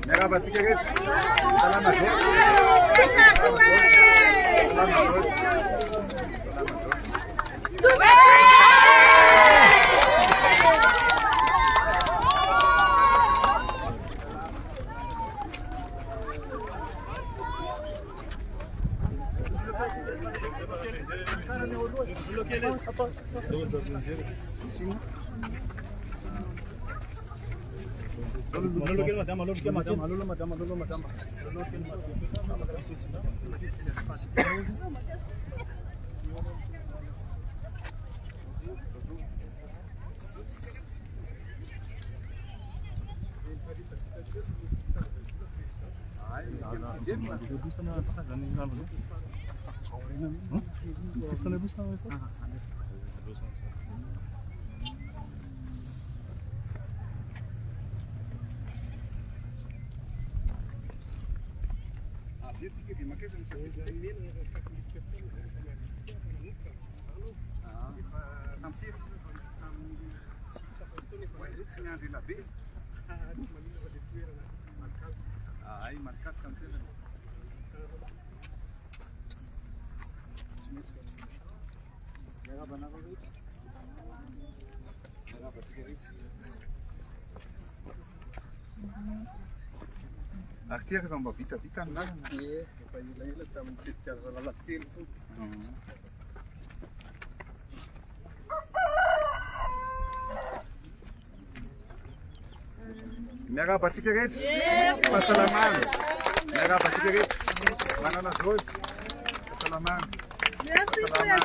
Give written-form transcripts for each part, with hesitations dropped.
Merhaba Basikeret. Selamat. Artier dan babita bitan lah. Iya, payah tam kita relatif. Merah Basikeret. Passalaman. Merah Basikeret. Mana nas dois? Passalaman. Merci pour ça.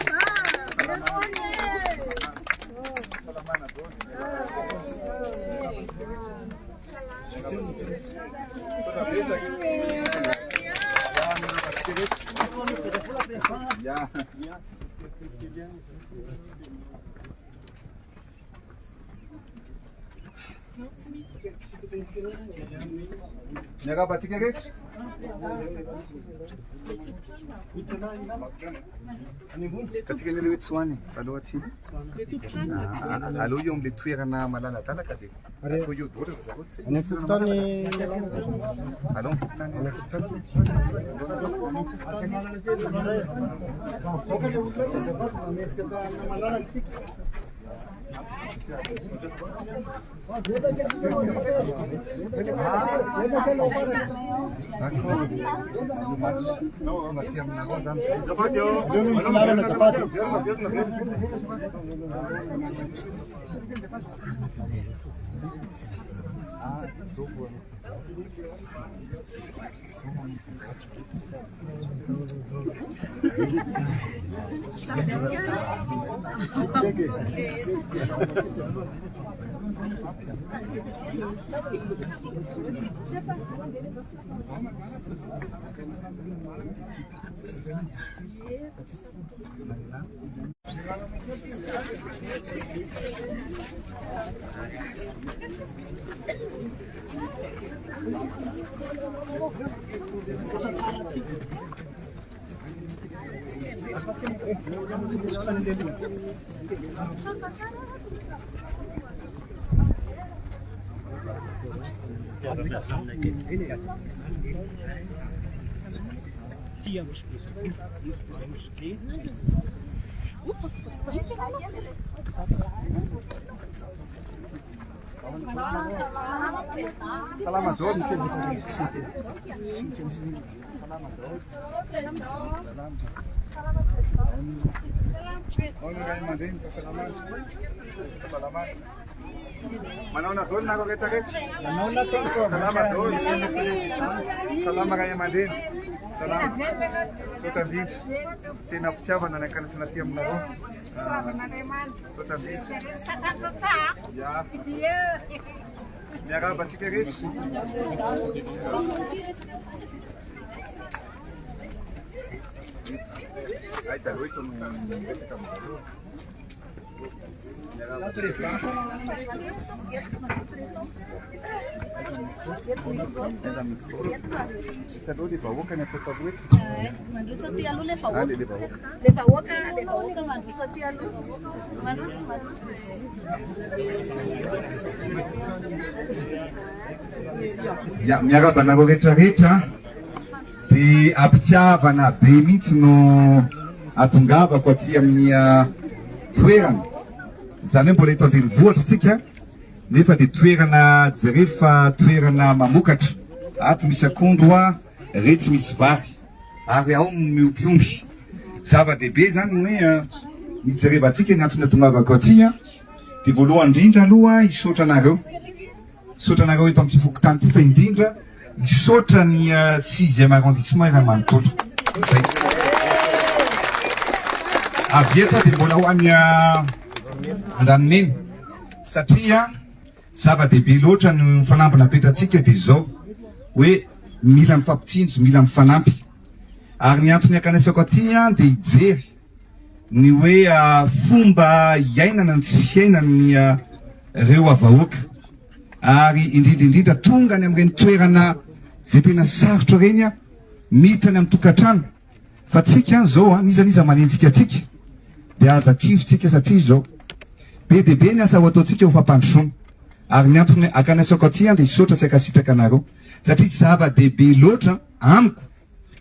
Passalaman nas dois. Ya. Merhaba Basikeret. Basikeret lewit swani. Alo ati. Alo yung litwira malala talaka din. Ako yung duro sa kutsi. Ano futani? Along futani. Selamat dong. Mana doon na kita guys. Salamat doon. Salamat kayo Madin. Salamat. So tadi tinapsiapa na nakan sa natiyam na ro. So tadi. Ya. Merhaba Basikeret. Ahí está Luis con este camarero. Merhaba. Salo di bawa kan apa tahu itu? Mandrusa tialu le bawa. Ah, le bawa. Le bawa kan mandrusa tialu. Mandrus. Ya, miaraka nareo rehetrarehetra dia ampitiavana be mihitsy no atongavako aty amin'ny toerana. Izany hoe mbola eto andrenivohitra tsika nefa dia toerana jerefa toerana mamokatra. Ato misy akondro rehetra misy vary ary ao miompiompy. Zava-dehibe zany hoe mijerevantsika ny antony atongavako aty dia voalohany indrindra aloha hisaotra anareo. Hisaotra anareo eto amin'ny Fokotany ity fa indrindra hisaotra ny 6e arrondissement Iramanontolo. Zay. Avy eto dia mbola ho an'ny Andranomena satria zava-dehibe loatra ny fanampy napetratsika dia zao hoe mila mifampitsinjo, mila mifanampy. Ary ny antony akanesako aty dia hijery ny hoe fomba iainana ny fiainan'ny reo avahoaka. Ary indrindra tonga ny amin'ireny toerana zay tena sarotra reny miditra ny amin'ny tokantrano. Fa tsika zao nizaniza manenjika atsika dia aza kivotsika satria zao be dia be ny asa ho ataontsika ho fampandrosoana. Ary ny antony akanesako aty dia hisaotra tsy akasitraka anareo satria zava-dehibe loatra amiko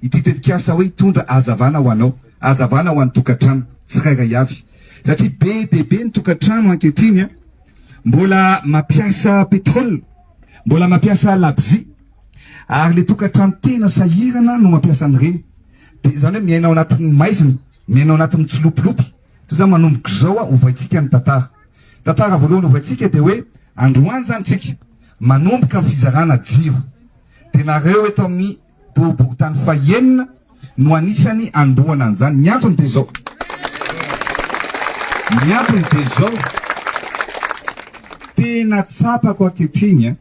ity tetikasa hoe hitondra hazavana ho anao, hazavana ho an'ny tokantrano tsirairay avy. Satria be dia be ny tokantrano ankehitriny mbola mampiasa pétrole, mbola mampiasa labzi, ary le tokantrano tena sahirana no mampiasa an'ireny. Dia zany hoe miaina ao anatin'ny maizina, miaina ao anatin'ny tsilopilopy. Toy izany manomboka zao hovaintsika ny tantara. Tantara voalohany hovaintsika dia hoe androany zany tsika manomboka ny fizarana jiro. Dia nareo eto amin'ny boriboritany fahaenina no anisany androana an'izany. Ny antony dia zao. Ny antony dia zao. Tena tsapako ankehitriny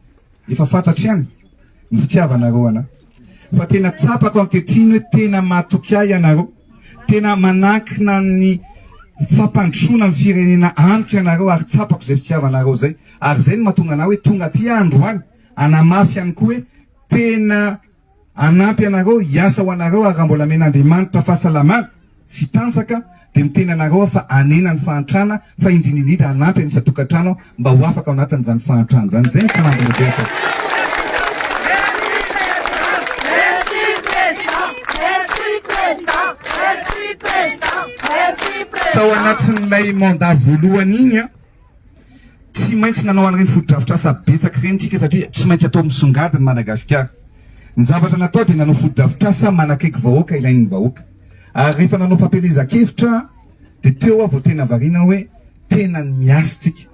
efa fantatry ihany ny fitiavanareo ana. Fa tena tsapako ankehitriny hoe tena mahatoky ahy ianareo. Tena manankina ny fampandrosoana ny firenena antoka ianareo ary tsapako izay fitiavanareo zay. Ary zay no mahatonga anao hoe tonga aty androany anamafy ihany koa hoe tena anampy anareo hiasa ho anareo ary mbola men'Andriamanitra fahasalamana sy tanjaka dia miteny anareo fa anena ny fahantrana fa indrindrindrindra anampy anisa tokantrano mba ho afaka ao anatin'izany fahantrana zany. Zay ny fanambolehibe atao. Tao anatin'ilay mandat voalohany iny tsy maintsy nanao an'ireny foto-drafitrasa betsaka ireny tsika satria tsy maintsy atao misongadiny Madagasikara. Ny zavatra natao dia nanao foto-drafitrasa manakaiky vahoaka ilain'ny vahoaka. Ary rehefa nanao fampelezan-kevitra dia teo vao tena variana hoe tena miasa tsika.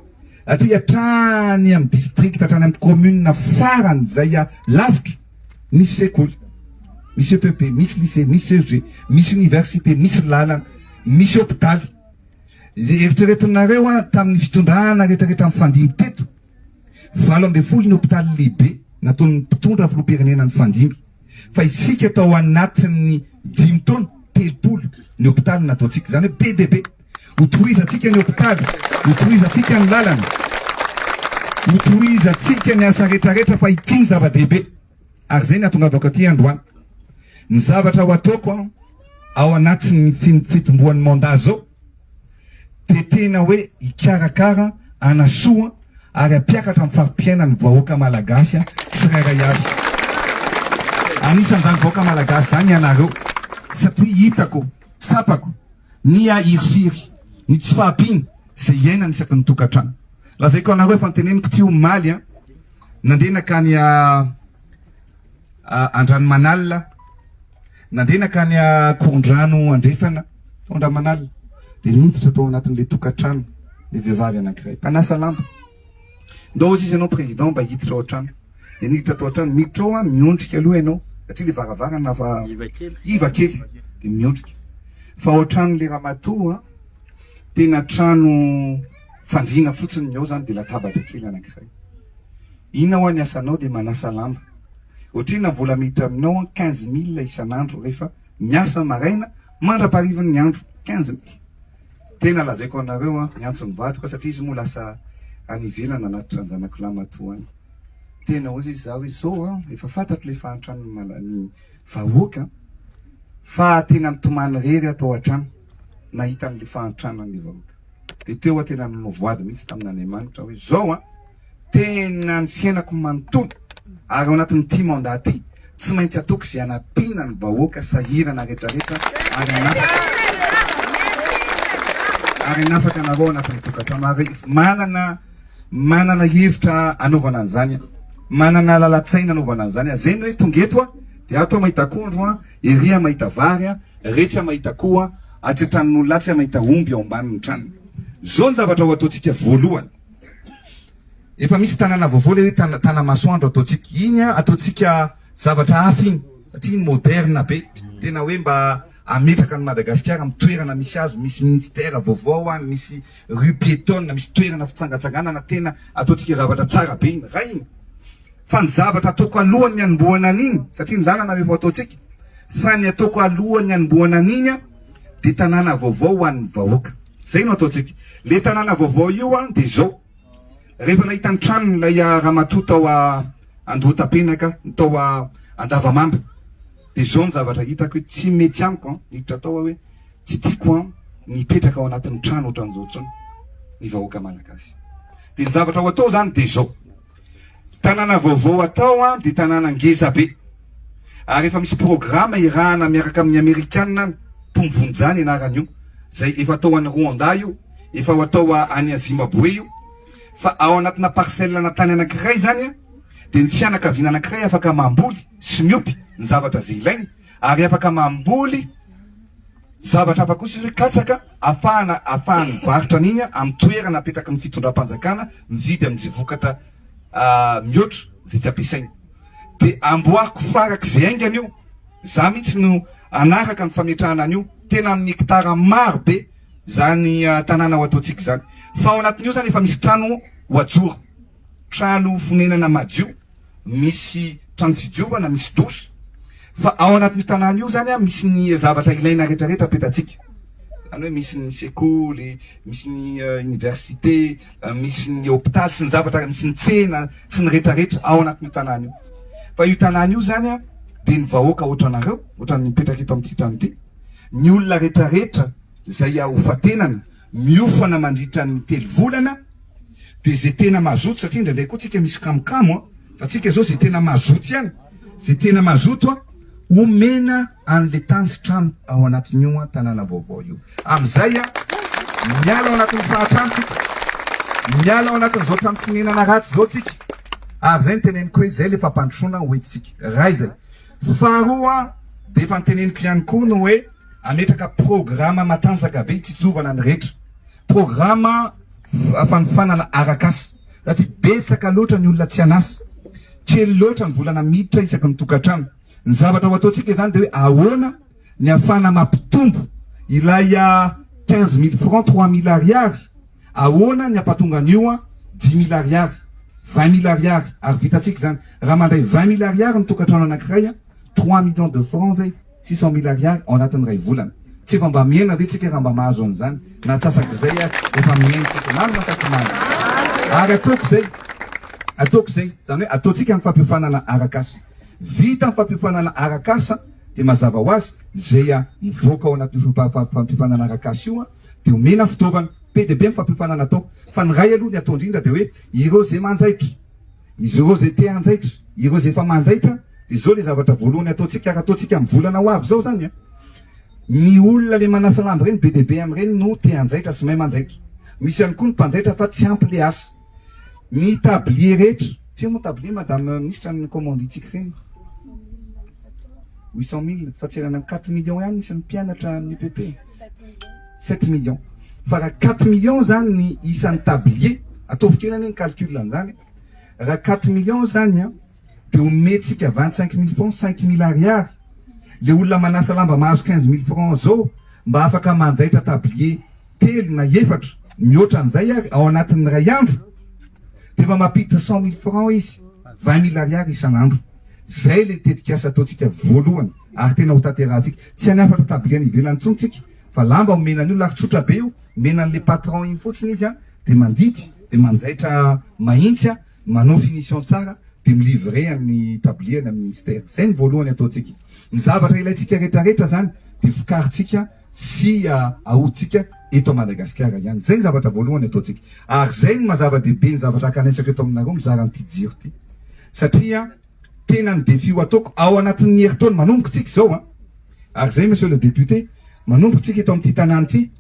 Satria hatrany amin'ny district, hatrany amin'ny commune farany izay lavitra misy sekoly, misy EPP, misy lycée, misy CEG, misy université, misy lalana, misy hôpitaly. Eritreretinareo tamin'ny fitondrana rehetrarehetra amin'ny fandimby teto 80 ny hôpitaly lehibe nataon'ny mpitondra filoham-pirenena ny fandimby. Fa isika tao anatin'ny 5 taona 30 ny hôpitaly nataontsika. Zany hoe be dia be hotohizantsika ny hôpitaly, hotohizantsika ny lalana, hotohizantsika ny asa rehetrarehetra fa ity ny zava-dehibe. Ary zay ny atongavako aty androany. Ny zavatra ho ataoko ao anatin'ny fitomboan'ny mandat zao dia tena hoe hikarakara, anasoa ary ampiakatra amin'ny farimpiainan'ny vahoaka malagasy tsirairay avy. Anisan'izany vahoaka malagasy zany ianareo satria hitako, tsapako ny irifiry, ny tsy fahampiana izay iainana isaky ny tokantrano. Lazaiko anareo efa niteneniko ty omaly nandena ka ny Andranomanalina, nandena ka ny Korondrano Andrefana Tondramanalina dia niditra tao anatin'ilay tokantrano le vehivavy anankiray mpanasa lamba. Ndao izy ianao président mba hiditra ao an-trano. Dia niditra tao an-trano, miditra ao miondrika aloha ianao satria le varavarana fa iva kely dia miondrika. Fa ao trano le ramatoa tena trano fandriana fotsiny ao zany dia latabatra kely anankiray. Ina ho any asanao dia manasa lamba. Ohatrina vola miditra aminao 15 000 isan'andro rehefa miasa maraina mandra-parivin'ny andro 15 000. Tena lazaiko anareo ny antson'ny vato satria izy moa lasa any ivelana anaty tranjanako lamatoa any. tena ozy izy zao izao efa fantatro le fahantrano malany vahoaka fa tena nitomany rery atao an-trano nahita an'le fahantrano an'le vahoaka de teo tena novoady mihitsy tamin'Andriamanitra hoe zao tena nisianako manontolo ary ao anatin'ity mandat ty tsy maintsy ataoko izay anampiana ny vahoaka sahirana rehetrarehetra ary nafaka anareo anatin'ny tokantrano ary manana hevitra anaovana an'izany manana lalatsaina anaovana an'izany zay ny hoe tongeto de ato mahita akondro eria mahita vary rehetra mahita koa atsetran'olona latsy mahita omby ao ambanin'ny trano zao ny zavatra ho ataontsika voalohany efa misy tanàna vaovao le hoe tanamasoandro ataontsika iny ataontsika zavatra hafa iny satria iny moderna be tena hoe mba ametraka ny Madagasikara amin'ny toerana misy azy misy ministère vaovao any misy rue piétonne misy toerana fitsangatsanganana tena ataontsika zavatra tsara be iny raha iny fa ny zavatra ataoko alohan'ny anombohana an'iny satria ny lalana rehefa ataontsika fa ny ataoko alohan'ny anombohana an'iny de tanàna vaovao ho an'ny vahoaka zay no ataontsika le tanàna vaovao io de zao rehefa nahita ny tranony lay ramatoa tao Andohatapenaka tao Andavamamba de zao ny zavatra hitako hoe tsy mety amiko hiditra tao hoe tsy tiako nipetraka ao anatin'ny trano ohatran'izao tsony ny vahoaka malagasy de ny zavatra ho atao zany de zao tanàna vaovao atao de tanàna ngeza be ary efa misy programme irahana miaraka amin'ny Amerikanina Mpomvonjany anaran'io zay efa atao any Rwanda io efa ho atao any Zimbabwe io fa ao anatina parcelle na tany anankiray zany de ny fianakaviana anankiray afaka mamboly sy miopy ny zavatra zay ilainy ary afaka mamboly zavatra hafa kosa hoe katsaka afahany varotra an'iny amin'ny toerana apetraky ny fitondram-panjakana mividy amin'izay vokatra mihoatra zay tsy ampiasainy de amboariko farak' zay aingany io za mihitsy no anaraka ny fametrahana an'io tena amin'ny hektara maro be zany tanàna ho ataontsika zany fa ao anatin'io zany efa misy trano hoajoro trano fonenana madio misy trano fidiovana misy dosy fa ao anatin'io tanàna io zany misy ny zavatra ilaina rehetrarehetra apetratsika zany hoe misy ny sekoly misy ny université misy ny hôpital sy ny zavatra misy ny tsena sy ny rehetrarehetra ao anatin'io tanàna io fa io tanàna io zany de ny vahoaka ohatranareo ohatrany mipetraka eto amin'ity trano ity ny olona rehetrarehetra zay hofatenana miofana mandritra ny 3 volana de zay tena mazoto satria indraindray koa tsika misy kamokamo fa tsika zao zay tena mazoto ihany zay tena mazoto omena an'le tany sy trano ao anatin'io tanàna vaovao io am'izay miala ao anatin'ny fahatrano tsika miala ao anatin'izao trano fonenana ratsy zao tsika ary zay ny teneniko hoe zay le fampandrosoana hoentsika ray zay faharoa de efa nyteneniko ihany koa no hoe ametraka programme matanjaka be tsitsovana ny rehetra programme fanofanana arakasa satria betsaka loatra ny olona tsy anasa kely loatra ny volana miditra isaky ny tokantrano ny zavatra ho ataontsika zany de hoe ahoana ny afana mampitombo ilay 15 000 francs 3 000 ariary ahoana ny ampatonga an'io 10 000 ariary 20 000 ariary ary vitatsika zany raha mandray 20 000 ariary ny tokantrano anankiray 3 millions de francs zay 600 000 ariary ao anatin'ny ray volana tsy efa mba miaina ve tsika raha mba mahazo an'izany na tsasaky zay efa miaina tsika maro masatsymany ary ataoko zay zany hoe ataontsika ny fampiofanana arakasa vita ny fampiofanana arakasa de mazava ho azy zay mivoaka ao anatin'ny fampiofanana arakasa io de omena fitaovana be de be ny fampiofanana atao fa ny ray aloha ny atao indrindra de hoe ireo zay manjaitra ireo zay te hanjaitra ireo zay efa manjaitra de zao le zavatra voalohany ataontsika ary ataontsika amin'ny volana ho avy zao zany ny olona le manasa lamby reny be de be am'ireny no te hanjaitra sy mahay manjaitra misy ihany koa ny mpanjaitra fa tsy ampy le asa ny tablier rehetra tsy moa tablier madame ministre ny commanditsika reny 800 000 fa tsy rana 4 millions ihany isan'ny mpianatra amin'ny EPP 7 millions fa raha 4 millions zany ny isan'ny tablier ataovy kely any ny calcul an'izany raha 4 millions zany de ometsika 25 000 francs 5 000 ariary le olona manasa lamba mahazo 15 000 francs zao mba afaka manjaitra tablier telo na efatra mihoatra an'izay ary ao anatin'ny ray andro de efa mampiditra 100 000 francs izy 20 000 ariary isan'andro zay le tetikasa ataontsika voalohany ary tena ho tanterahantsika tsy haniafatra tablier ny ivelany tsontsika fa lamba omena an'io laritsotra be io mena an'le patron iny fotsiny izy de mandidy de manjaitra mahitsy manao finition tsara dia milivre amin'ny tablier amin'ny ministère. Zay ny voalohany ataontsika. Ny zavatra ilayntsika rehetrarehetra zany dia fikarintsika sy ahoditsika eto Madagasikara ihany. Zay ny zavatra voalohany ataontsika. Ary zay ny mazava-dehibe ny zavatra akanesako eto aminareo mizara n'ity jiro ity. Satria tena ny défi ataoko ao anatin'ny herintaona manomboka tsika zao Ary zay monsieur le député, manomboka tsika eto amin'ity tanàna ity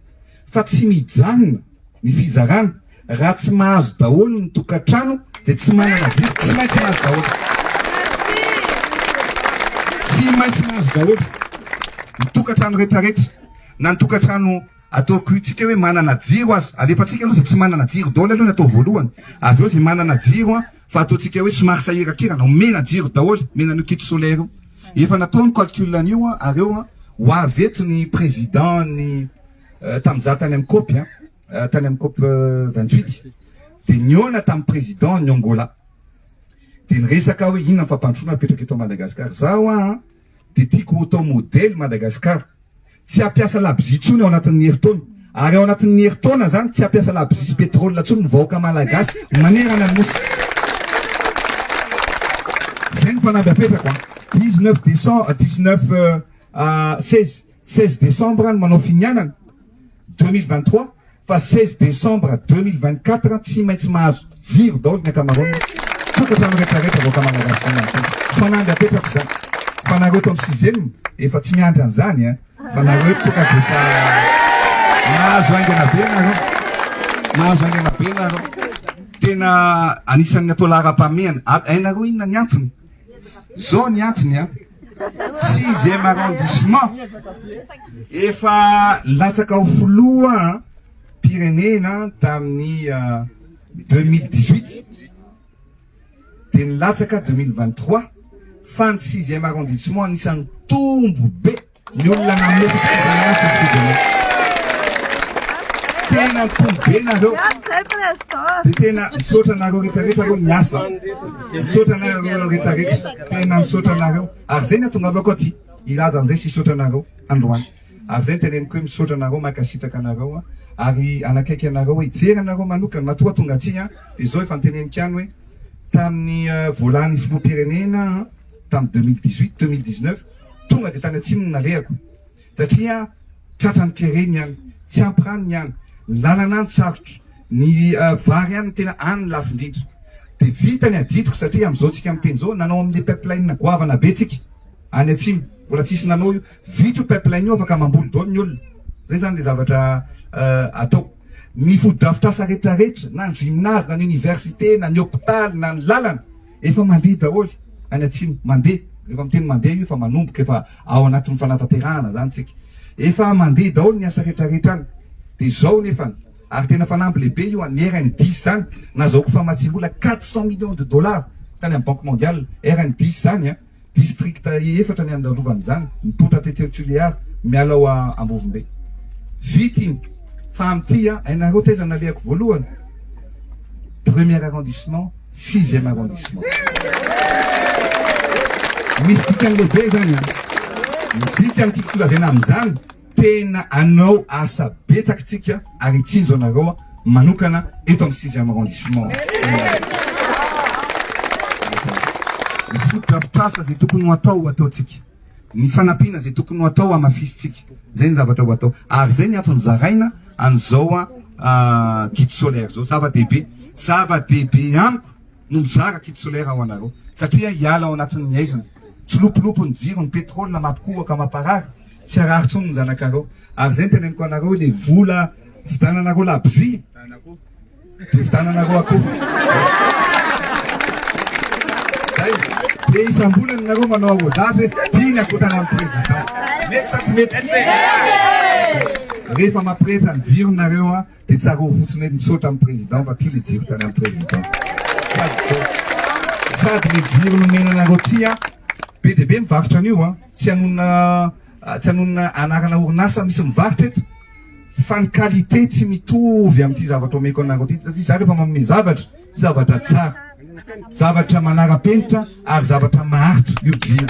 fa tsy mijanona ny fizarana raha tsy mahazo daholo ny tokantrano zay tsy manana jiro, tsy maintsy mahazo daholo. Tsy maintsy mahazo daholo ny tokantrano rehetrarehetra na ny tokantrano ataoko tsika hoe manana jiro azy, alefatsika aloha tsy manana jiro daholo aloha ny atao voalohany. Avy eo zay manana jiro fa ataotsika hoe somary sahirakirana omena jiro daholo, mena ny kit solaire. Efa natao ny calcul an'io ary eo ho avy eto ny président ny tamin'izaho tany amin'ny COP tany amin'ny COP 28 dia niona tamin'ny président ny Angola dia niresaka hoe inona ny fampandrosoana apetraka eto Madagasikara. Zaho dia tiako ho atao modèle Madagasikara, tsy hampiasa labozia intsony ao anatin'ny herintaona, ary ao anatin'ny herintaona zany tsy hampiasa labozia sy pétrole intsony ny vahoaka malagasy manerana ny nosy. Zay ny fanampy apetraka 16 décembre manao finianana 2023 fa 16 décembre 2024 tsy maintsy mahazo jiro daholo ny ankamaroany tokantrano rehetrarehetra vahoaka Madagasikara. Fanamby apetraka zany. Fanareo to amin'ny 6e efa tsy miandry an'izany fa nareo toka defa mahazo aingana be nareo, mahazo aingana be nareo. Tena anisan'ny atao laharam-pahamehana. Hainareo inona ny antony? Zao ny antony 6e arrondissement efa latsaka ho foloa Pyrénées tamin'ny 2018 dia nilatsaka 2023 fa ny 6e arrondissement anisan'ny tombo be ny olona namoaka tena tombo be nareo. Dia tena misaotra nareo rehetrarehetra reo niasa, misaotra nareo rehetrarehetra, tena misaotra nareo. Ary zay ny atongavako aty ilaza amin'izay sisaotra nareo androany. Ary zay ny teneniko hoe misaotra nareo makasitraka nareo ary anakaiky anareo hoe hijery anareo manokana matoa tonga aty dia zao efa niteneniko ihany hoe tamin'ny voalan'ny filoham-pirenena tamin'ny 2018-2019 tonga dia tany atsimo ny nalehako satria tratrany kereny ihany, tsy ampirany ihany, ny lalana ny sarotra, ny vary ihany tena any lafo indrindra. Dia vita ny aditiko satria amin'izao tsika amin'ny teny zao nanao amin'ny pipeline goavana be tsika any atsimo, mbola tsisy nanao io, vita io pipeline io afaka mamboly daholo ny olona. Zay zany le zavatra atao. Ny foto-drafitrasa rehetrarehetra na ny gymnase na ny université na ny hôpital na ny lalana efa mandeha daholo any atsimo, mandeha. Efa miteny mandeha io efa manomboka efa ao anatin'ny fanatanterahana zany tsika, efa mandeha daholo ny asa rehetrarehetra any. Dia zao nefa ary tena fanampy lehibe io ny RN10 zany nazahoako famatsiam-bola 400 millions de dollars tany amin'ny Banque mondiale. RN10 zany district efatra ny andalovany zany mipotra Teteutuluard miala ao Ambovombe. Vita iny fa amin'ity hainareo taiza nalehako voalohany 1er arrondissement 6e arrondissement misy dikany lehibe zany dikany tiako tolazana amin'izany. Tena anao asa betsaka tsika ary itsinjo anareo manokana eto amin'ny 6e arrondissement. Ny foto-drafitrasa zay tokony ho atao ataotsika, ny fanampiana zay tokony ho atao amafisitsika, zay ny zavatra ho atao. Ary zay ny antony zaraina an'izao kit solaire zao, zava-dehibe, zava-dehibe amiko no mizara kit solaire ao anareo satria hiala ao anatin'ny aizana, tsy lopolopo ny jiro, ny pétrole na mampikovaka mamparary, tsy arary tsony ny zanakareo. Ary zay ny teneniko anareo le vola vidananareo labozia dia vidananareo akoho. Zay dia isam-bolany nareo manao ahodazatra hoe diny akotana amin'ny président. Mety sa tsy mety? Rehefa mampirehitra ny jiro nareo dia tsara ho fotsiny hoe misaotra amin'ny président fa ty le jiro tany amin'ny président. Sady le jiro nomena nareo ty be dia be mivarotra an'io tsy hanonona anarana orinasa misy mivarotra eto fa ny qualité tsy mitovy amin'ity zavatra omeko anareo ty. Satria za rehefa manome zavatra tsara, zavatra manara-penitra ary zavatra maharitra io jiro.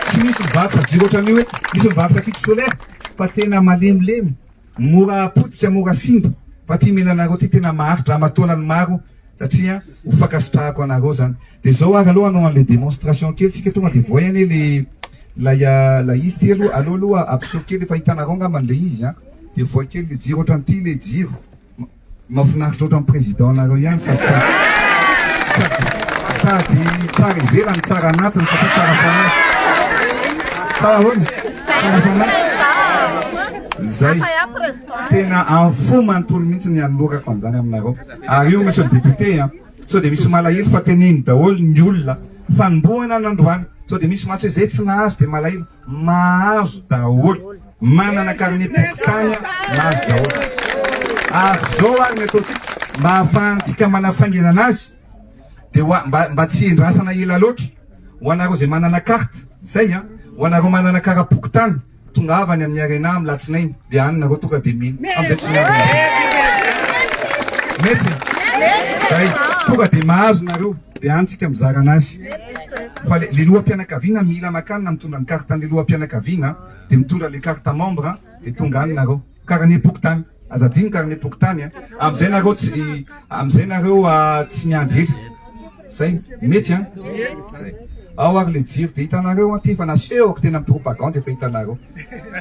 Tsy misy mivarotra jiro ohatran'io hoe misy mivarotra kit solaire fa tena malemilemy, mora potika, mora simba. Fa ty mena anareo ty tena maharitra, amatoana ny maro satria ho fakasitrahako anareo zany. De zao ary aloha anao an'le démonstration kely tsika tonga de voyany le la izy ty aloha absorbe kely efa hitanareo angambany le izy a. De voa kely le jiro ohatrany ty le jiro. Mahafinaritra ohatrany président nareo ihany sady tsara ivelany tsara anatiny satria tsara fanahy. Tsara hono? Tsara fanahy? Zay tena anfo manontolo mihitsy ny anolorako an'izany aminareo. Ary io monsieur le député a sao de misy malahelo fa teneny daholo ny olona fanombohana n'androany. Sao de misy matso hoe zay tsy nahazo de malahelo, mahazo daholo. Manana carnet pokontany mahazo daholo. Ary zao ary ny ataotsika mba ahafahantsika manafaingana anazy de mba tsy endrasana ela loatra ho anareo zay manana carte zay a, ho anareo manana kara-pokotany tonga avany amin'ny arena amin'ny latsinainy de anareo tonga de mino amizay tsy miavy mety zay tonga de mahazo nareo de antsika mizara anazy. Fa le loham-pianakaviana mila makanina mitondra ny carte an'le loham-pianakaviana de mitondra le carte membre de tonga any nareo carnet pokotany. Azadiny carnet pokotany amizay nareo tsy miandry ery. Zay mety a. Ao ary le jiro de hitanareo ty fa nasehoko tena amin'ny propagande efa hitanareo.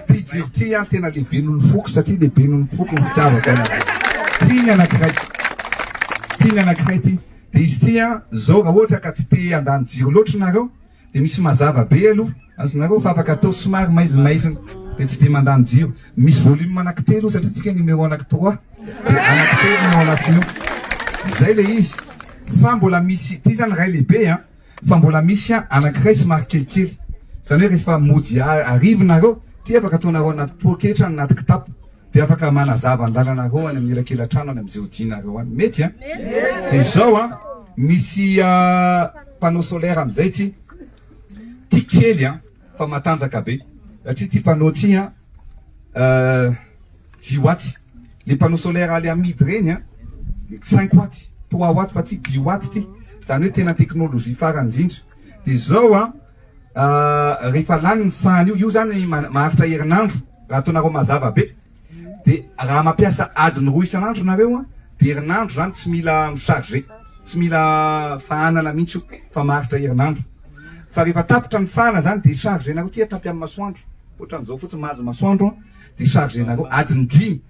Ty jiro ty a tena lehibe noho ny foko satria lehibe noho ny foko ny fitiavako anareo. Ty ny anankiray ty. De izy ty a zao raha ohatra ka tsy te handany jiro loatra nareo de misy mazava be aloha azonareo fa afaka atao somary maizimaizina de tsy de mandany jiro. Misy volume anankitelo satria tsika numéro anankitroa de anankitelo no anatin'io. Zay le izy fa mbola misy ty zany ray lehibe a fa mbola misy a anankiray somary kelikely. Zany hoe rehefa mody arivinareo ty afaka ataonareo anaty poketra anaty kitapo de afaka manazava ny lalanareo any amin'ny elakelan-trano any am'izay hodinareo any. Mety a. De zao a misy panneau solaire amizay ty kely a fa matanjaka be satria ty panneau ty a 10 watts. Le panneau solaire ale amidy reny a 5 watts 3 watts fa ty 10 watts ty. Zany hoe tena teknôlôjia farany indrindra. De zao a rehefa lany ny fany io zany maharitra herinandro raha ataonareo mazava be. De raha mampiasa adiny 2 isanandro nareo a de herinandro zany tsy mila micharger, tsy mila fahanana mihitsy fa maharitra herinandro. Fa rehefa tapitra ny fana zany de chargenareo ty tapy amin'ny masoandro. Ohatran'izao fotsiny mahazo masoandro de chargenareo adiny 10.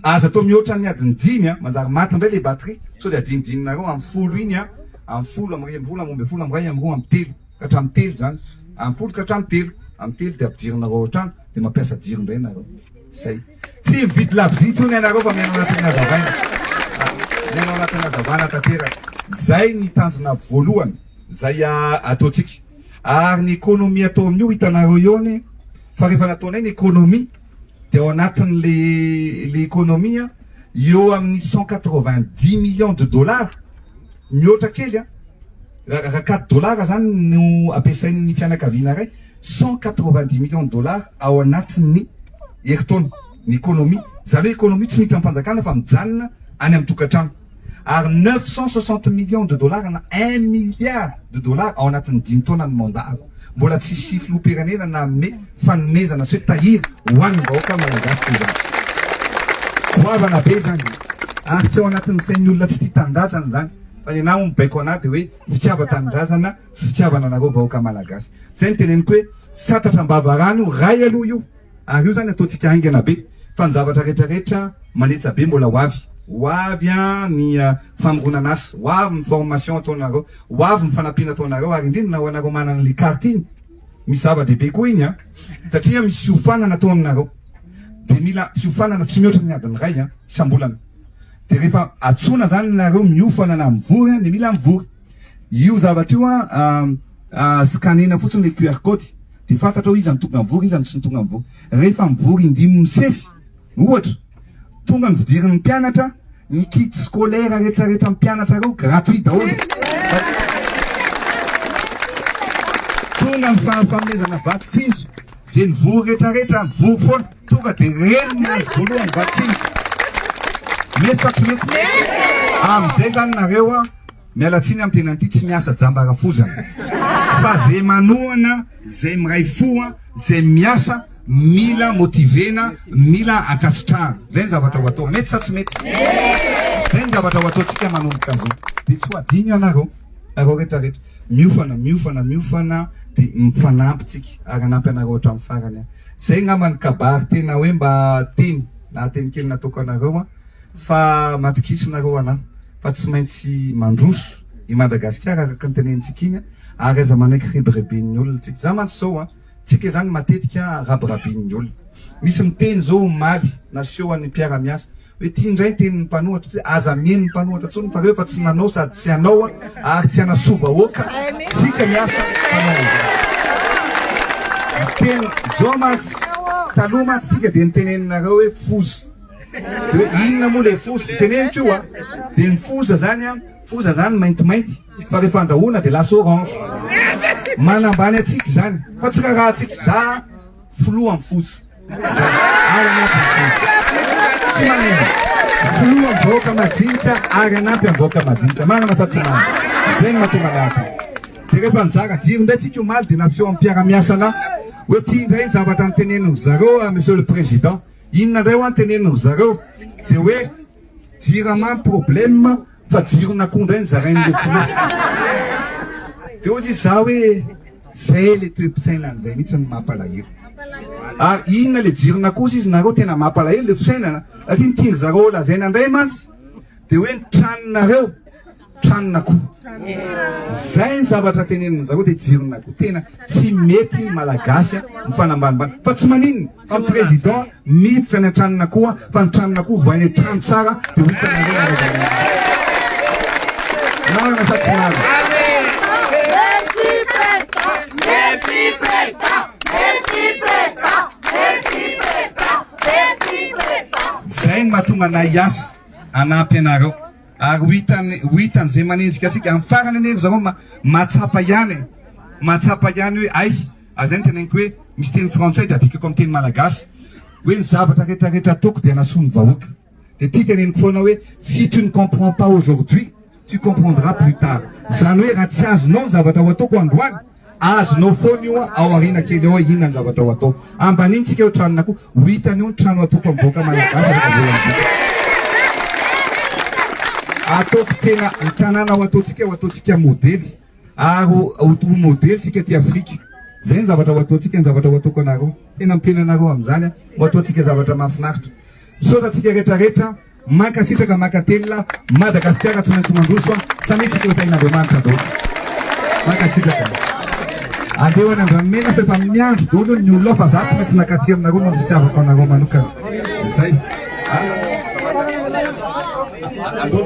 Aza atao mihoatra ny adiny 10 manjary maty indray le batterie sao de adinidinareo amin'ny folo iny a, amin'ny folo amin'ny 2 amin'ny 3 amin'ny 4 amin'ny 3 ka hatramin'ny 3 zany, amin'ny folo ka hatramin'ny 3 amin'ny 3 de ampidirinareo otrano de mampiasa jiro indray nareo. Zay tsy mividy labozia intsony ianareo fa mianao anatin'ny hazavaina, mianao anatin'ny hazavana tanteraka. Zay ny tanjona voalohany zay ataotsika. Ary ny économie atao amin'io hitanareo eo ny fa rehefa nataonay ny économie de ao anatin' le économie eo amin'ny 190 millions de dollars mihoatra kely a. Raha 4 dollars zany no ampiasain'ny fianakaviana ray 190 millions de dollars ao anatin'ny heritaona ny économie. Zany hoe économie tsy mity ampanjakana fa mijanona any amin'ny tokantrano. Ary 960 millions de dollars na 1 milliard de dollars ao anatin'ny 5 taona ny mandat. Mbola tsy sify loperanena na me fanomezana sy tahiry ho an'ny vahoaka malagasy toy zany. Hoavana be zany. Ary tsy ao anatin'ny sain'ny olona tsy tia tanindrazana zany. Fa ny anahy mibaiko anahy de hoe fitiava-tanindrazana sy fitiavana anareo vahoaka malagasy. Zay ny teneniko hoe satatra am-bavarano ray aloha io. Ary io zany ataotsika haingana be. Fa ny zavatra rehetrarehetra manetsa be mbola hoavy. Hoavy ny famoronana asa, hoavy ny formation ataonareo, hoavy ny fanampiana ataonareo ary indrindra ho anareo manana le carte iny. Misy zava-dehibe koa iny satria misy fiofanana atao aminareo. De mila fiofanana tsy mihoatra ny adiny ray isam-bolana. De rehefa atsona zany nareo miofanana mivory de mila mivory. Io zavatra io scanena fotsiny le QR code de fantatra hoe iza ny tonga mivory, iza ny tsy tonga mivory. Rehefa mivory indimy misesy ohatra tonga ny fidirin'ny mpianatra, ny kit scolaire rehetrarehetra amin'ny mpianatra reo gratuit daholo. Tonga ny fanomezana vatsitsindry, zay ny vory rehetrarehetra vory foana tonga de reny ny azy voalohany vatsitsindry. Mety fa tsy mety? Amizay zany nareo mialatsiny amin'ny tena ty tsy miasa jambarafozana. Fa zay manohana, zay miray fo, zay miasa mila motivena, mila ankasitrahana. Zay ny zavatra ho atao. Mety sa tsy mety? Zay ny zavatra ho ataontsika manomboka an'izao. Dia tsy ho adino anareo rehetrarehetra. Miofana dia mifanampitsika ary hanampy anareo hatramin'ny farany. Zay ngambany kabary tena hoe mba teny na teny kely nataoko anareo fa matokisonareo anahy fa tsy maintsy mandroso i Madagasikara araka ny tenentsika iny ary aza manaiky rebrebin'ny olona tsika. Za mantsy zao tsika zany matetika rabirabin'ny olona. Misy miteny zao maly na seho an'ny mpiara-miasa hoe tia indray tenin'ny mpanohatra tsy aza mien'ny mpanohatra tsony fa rehefa tsy nanao sady tsy anao ary tsy anasova oka tsika miasa mpanao. Teny zao mantsy taloha mantsy tsika dia niteneninareo hoe foza. Hoe inona moa le foza teneniko io dia ny foza zany maintimainty fa rehefa andrahoana dia lasa orange. Manambany atsika zany fa tsy raha atsika za foloa amin'ny foza. Ary anampy amin'ny foza. Tsy maneno. Foloa amin'ny vahoaka majinika ary anampy amin'ny vahoaka majinika. Manana sa tsy manana. Zay no mahatonga anaty. Dia rehefa nizara jiro indray tsika io maly dia nampiseho amin'ny mpiara-miasa anahy hoe tia indray zavatra niteneniko zareo monsieur le président. Inona indray ho anteneniko zareo dia hoe jirama problème fa jiron'akoho indray nizarain'le filoha. Dia ozy za hoe zay le toe-pisaina an'izay mihitsy ny mampalahelo. Ary inona le jiron'akoho izy nareo tena mampalahelo le fisainana satria nitiry zareo lazaina indray mantsy dia hoe ny tranonareo tranon'akoho. Zay ny zavatra tenenina zareo dia jiron'akoho tena tsy mety malagasy mifanambanimbany fa tsy maninona fa ny président miditra ny antranon'akoho fa ny tranon'akoho voainy trano tsara dia hitanareo nareo. Marina sa tsy marina? Zay ny mahatonga anay hiasa hanampy anareo ary ho hitan'izay manenjika atsika amin'ny farany anery zareo mahatsapa ihany hoe ay azay ny teneniko hoe misy teny frantsay dia adikako amin'ny teny malagasy hoe ny zavatra rehetrarehetra ataoko dia anasoa ny vahoaka. Dia tia teneniko foana hoe si tu ne comprends pas aujourd'hui tu comprendras plus tard. Zany hoe raha tsy azonao ny zavatra ho ataoko androany azonao foana io ao aoriana kely ao inona ny zavatra ho atao. Ambaniny tsika eo tranon'akoho ho hitany eo ny trano ataoko amin'ny vahoaka malagasy. Ataoko tena ny tanàna ho ataontsika modely ary ho modely tsika ty Afrika. Zay ny zavatra ho ataontsika, ny zavatra ho ataoko anareo tena miteny anareo amin'izany ho ataontsika zavatra mahafinaritra. Misaotra tsika rehetrarehetra mankasitraka mankatelina Madagasikara tsy maintsy mandroso samitsika ho tain'Andriamanitra daholo. Mankasitraka andeo any Andramena fa efa miandro daholo ny olona fa za tsy maintsy nakaty aminareo no fitiavako anareo manokana. Zay andolo